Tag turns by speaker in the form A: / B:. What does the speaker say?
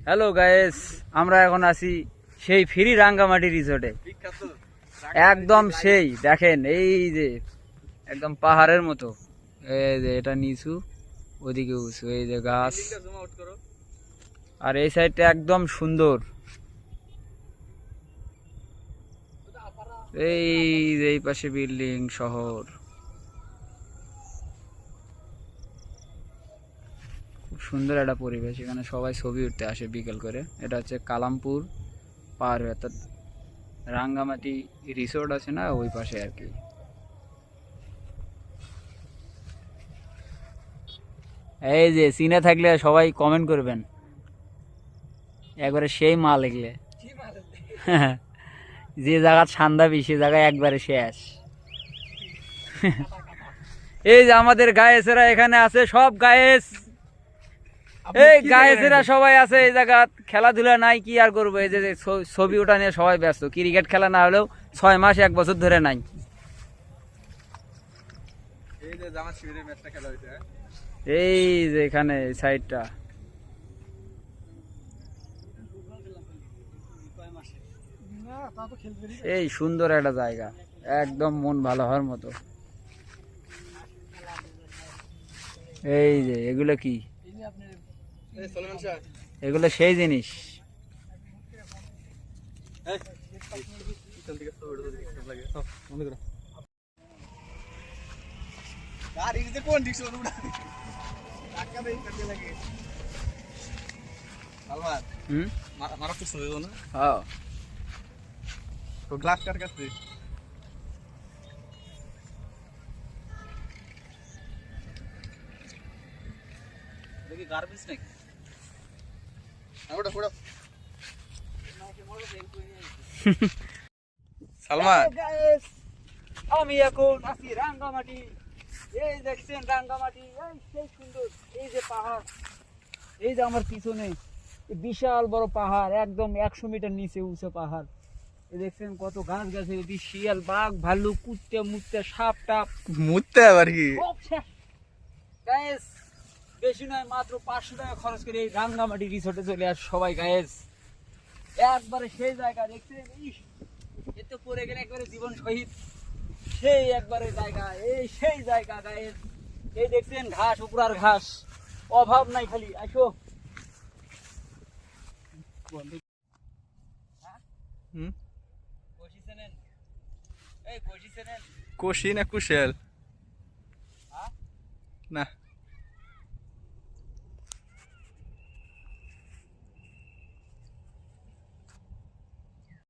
A: Hello guys, আমরা এখন আছি সেই ফ্রি রাঙ্গামাটি রিসোর্টে। একদম সেই দেখেন, এই যে একদম পাহাড়ের মতো, এই যে এটা নিচু, ওদিকে উঁচু, এই যে গাছ, আর এই সাইডটা একদম সুন্দর। এই যে এই পাশে বিল্ডিং, শহর, খুব সুন্দর একটা পরিবেশ। এখানে সবাই ছবি উঠতে আসে বিকেল করে। এটা হচ্ছে কালামপুর পার হয়ে, অর্থাৎ রাঙ্গামাটি রিসোর্ট আছে না, ওই পাশে আর কি। এই যে চিনে থাকলে সবাই কমেন্ট করবেন, একবারে সেই মাল এগুলো। যে জায়গা সান্দাবি সে জায়গায় একবারে শেষ। এই যে আমাদের গায়েসেরা এখানে আছে, সব গায়েস, এই গায়েসেরা সবাই আছে এই জায়গা। খেলাধুলা নাই, কি আর করবো, এই যে ছবি ওঠা নিয়ে সবাই ব্যস্ত। ক্রিকেট খেলা না হলেও 6 মাস 1 বছর ধরে নাই। এই যে এখানে সাইডটা, এই সুন্দর একটা জায়গা, একদম মন ভালো হওয়ার মতো। এই যে এগুলো কি, এগুলো সেই জিনিস।
B: গ্লাস কার কাছে দেখি গার্বেজ নাকি সালমান।
A: আমি এখন আছি রাঙ্গামাটি। এই দেখছেন রাঙ্গামাটি, এই সেই সুন্দর, এই যে পাহাড়, এই যে আমার পিছনে বিশাল বড় পাহাড়, একদম 100 মিটার নিচে উঁচু পাহাড়। এই দেখছেন কত গাছ গাছে, শিয়াল, বাঘ, ভাল্লুক, কুত্তে মুত্তে, সাপ টাপ
B: মুততে আবার কি
A: সব শেষ। গায়েস বেশি নয়, মাত্র 500 টাকা খরচ করে এই রাঙ্গামাটি রিসোর্টে চলে আস সবাই। গায়েস একবারে সেই জায়গা দেখছেন, এ তো পড়ে গেলে একবারে জীবন শহীদ, সেই একবারে জায়গা, এই সেই জায়গা। গায়েস এই দেখছেন ঘাস, উপরার ঘাস, অভাব নাই, খালি আসো।
B: কোশি না কুশেল না